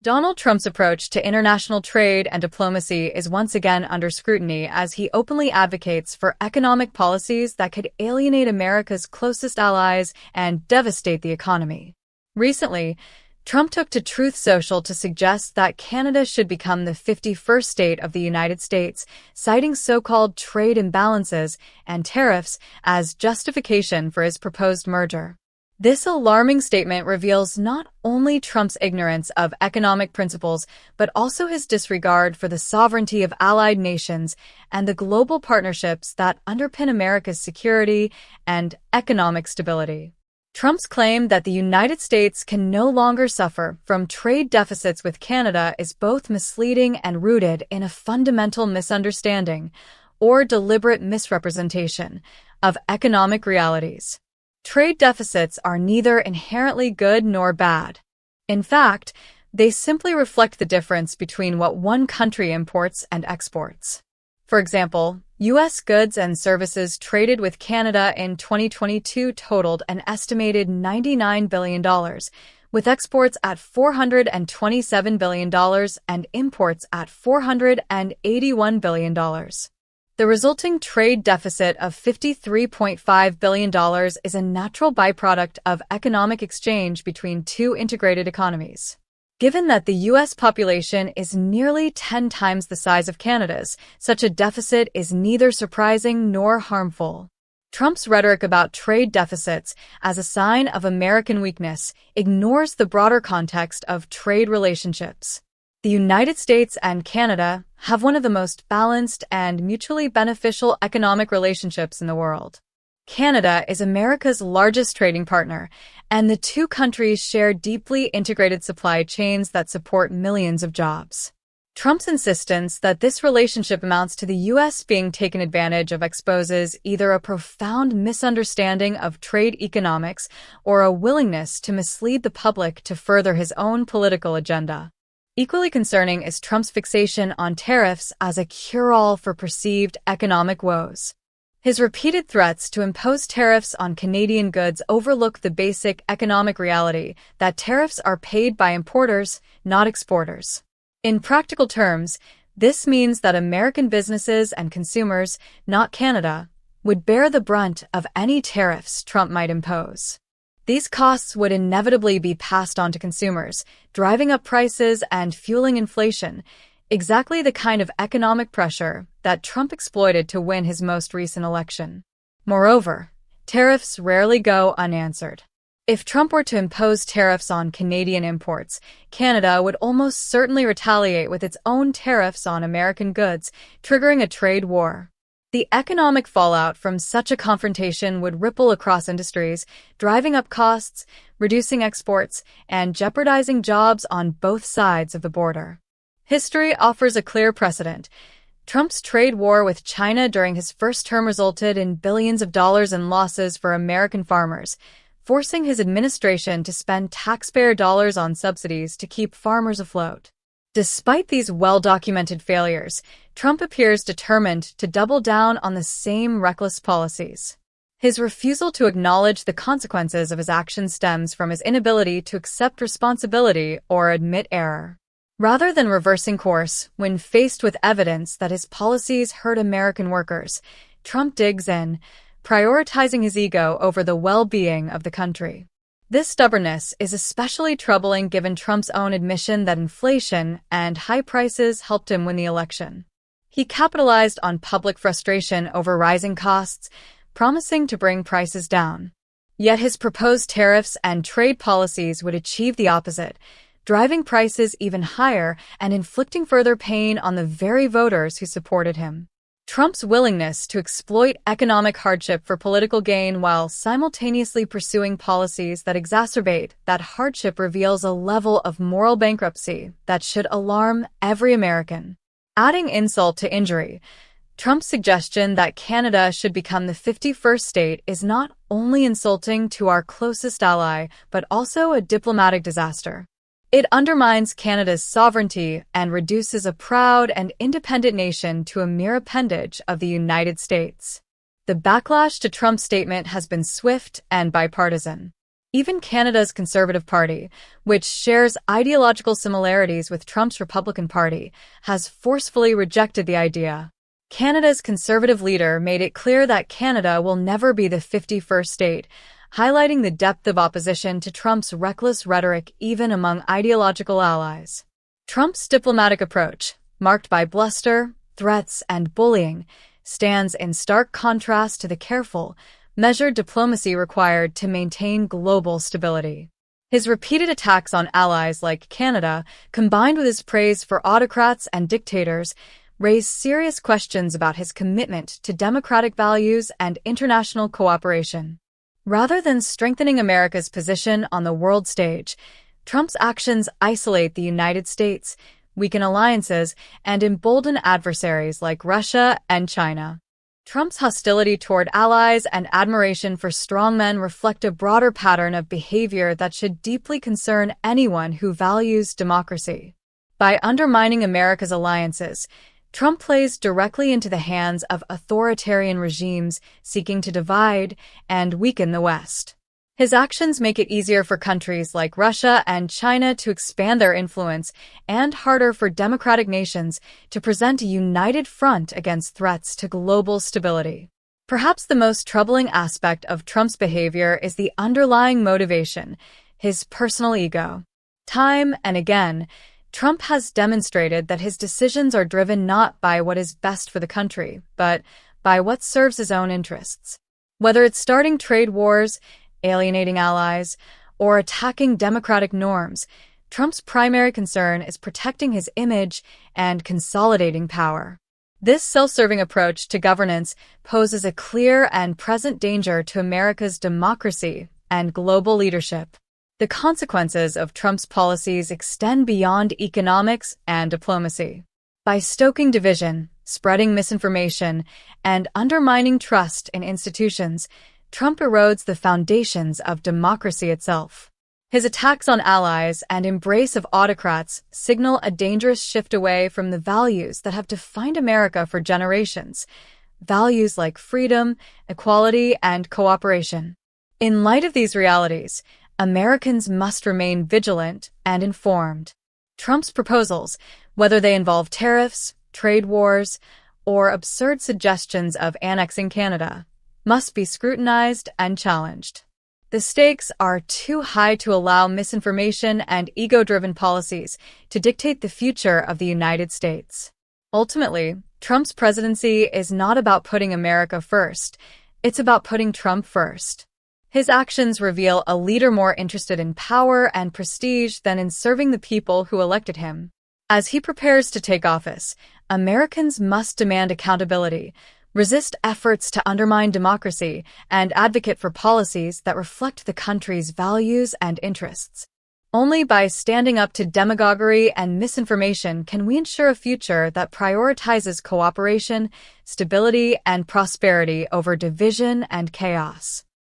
Donald Trump's approach to international trade and diplomacy is once again under scrutiny as he openly advocates for economic policies that could alienate America's closest allies and devastate the economy. Recently, Trump took to Truth Social to suggest that Canada should become the 51st state of the United States, citing so-called trade imbalances and tariffs as justification for his proposed merger. This alarming statement reveals not only Trump's ignorance of economic principles, but also his disregard for the sovereignty of allied nations and the global partnerships that underpin America's security and economic stability. Trump's claim that the United States can no longer suffer from trade deficits with Canada is both misleading and rooted in a fundamental misunderstanding or deliberate misrepresentation of economic realities. Trade deficits are neither inherently good nor bad. In fact, they simply reflect the difference between what one country imports and exports. For example, U.S. goods and services traded with Canada in 2022 totaled an estimated $99 billion, with exports at $427 billion and imports at $481 billion. The resulting trade deficit of $53.5 billion is a natural byproduct of economic exchange between two integrated economies. Given that the U.S. population is nearly 10 times the size of Canada's, such a deficit is neither surprising nor harmful. Trump's rhetoric about trade deficits as a sign of American weakness ignores the broader context of trade relationships. The United States and Canada have one of the most balanced and mutually beneficial economic relationships in the world. Canada is America's largest trading partner, and the two countries share deeply integrated supply chains that support millions of jobs. Trump's insistence that this relationship amounts to the U.S. being taken advantage of exposes either a profound misunderstanding of trade economics or a willingness to mislead the public to further his own political agenda. Equally concerning is Trump's fixation on tariffs as a cure-all for perceived economic woes. His repeated threats to impose tariffs on Canadian goods overlook the basic economic reality that tariffs are paid by importers, not exporters. In practical terms, this means that American businesses and consumers, not Canada, would bear the brunt of any tariffs Trump might impose. These costs would inevitably be passed on to consumers, driving up prices and fueling inflation, exactly the kind of economic pressure that Trump exploited to win his most recent election. Moreover, tariffs rarely go unanswered. If Trump were to impose tariffs on Canadian imports, Canada would almost certainly retaliate with its own tariffs on American goods, triggering a trade war. The economic fallout from such a confrontation would ripple across industries, driving up costs, reducing exports, and jeopardizing jobs on both sides of the border. History offers a clear precedent. Trump's trade war with China during his first term resulted in billions of dollars in losses for American farmers, forcing his administration to spend taxpayer dollars on subsidies to keep farmers afloat. Despite these well-documented failures, Trump appears determined to double down on the same reckless policies. His refusal to acknowledge the consequences of his actions stems from his inability to accept responsibility or admit error. Rather than reversing course when faced with evidence that his policies hurt American workers, Trump digs in, prioritizing his ego over the well-being of the country. This stubbornness is especially troubling given Trump's own admission that inflation and high prices helped him win the election. He capitalized on public frustration over rising costs, promising to bring prices down. Yet his proposed tariffs and trade policies would achieve the opposite, driving prices even higher and inflicting further pain on the very voters who supported him. Trump's willingness to exploit economic hardship for political gain while simultaneously pursuing policies that exacerbate that hardship reveals a level of moral bankruptcy that should alarm every American. Adding insult to injury, Trump's suggestion that Canada should become the 51st state is not only insulting to our closest ally, but also a diplomatic disaster. It undermines Canada's sovereignty and reduces a proud and independent nation to a mere appendage of the United States. The backlash to Trump's statement has been swift and bipartisan. Even Canada's Conservative Party, which shares ideological similarities with Trump's Republican Party, has forcefully rejected the idea. Canada's Conservative leader made it clear that Canada will never be the 51st state, highlighting the depth of opposition to Trump's reckless rhetoric even among ideological allies. Trump's diplomatic approach, marked by bluster, threats, and bullying, stands in stark contrast to the careful, measured diplomacy required to maintain global stability. His repeated attacks on allies like Canada, combined with his praise for autocrats and dictators, raise serious questions about his commitment to democratic values and international cooperation. Rather than strengthening America's position on the world stage, Trump's actions isolate the United States, weaken alliances, and embolden adversaries like Russia and China. Trump's hostility toward allies and admiration for strongmen reflect a broader pattern of behavior that should deeply concern anyone who values democracy. By undermining America's alliances, Trump plays directly into the hands of authoritarian regimes seeking to divide and weaken the West. His actions make it easier for countries like Russia and China to expand their influence and harder for democratic nations to present a united front against threats to global stability. Perhaps the most troubling aspect of Trump's behavior is the underlying motivation, his personal ego. Time and again, Trump has demonstrated that his decisions are driven not by what is best for the country, but by what serves his own interests. Whether it's starting trade wars, alienating allies, or attacking democratic norms, Trump's primary concern is protecting his image and consolidating power. This self-serving approach to governance poses a clear and present danger to America's democracy and global leadership. The consequences of Trump's policies extend beyond economics and diplomacy. By stoking division, spreading misinformation, and undermining trust in institutions, Trump erodes the foundations of democracy itself. His attacks on allies and embrace of autocrats signal a dangerous shift away from the values that have defined America for generations, values like freedom, equality, and cooperation. In light of these realities, Americans must remain vigilant and informed. Trump's proposals, whether they involve tariffs, trade wars, or absurd suggestions of annexing Canada, must be scrutinized and challenged. The stakes are too high to allow misinformation and ego-driven policies to dictate the future of the United States. Ultimately, Trump's presidency is not about putting America first, it's about putting Trump first. His actions reveal a leader more interested in power and prestige than in serving the people who elected him. As he prepares to take office, Americans must demand accountability, resist efforts to undermine democracy, and advocate for policies that reflect the country's values and interests. Only by standing up to demagoguery and misinformation can we ensure a future that prioritizes cooperation, stability, and prosperity over division and chaos.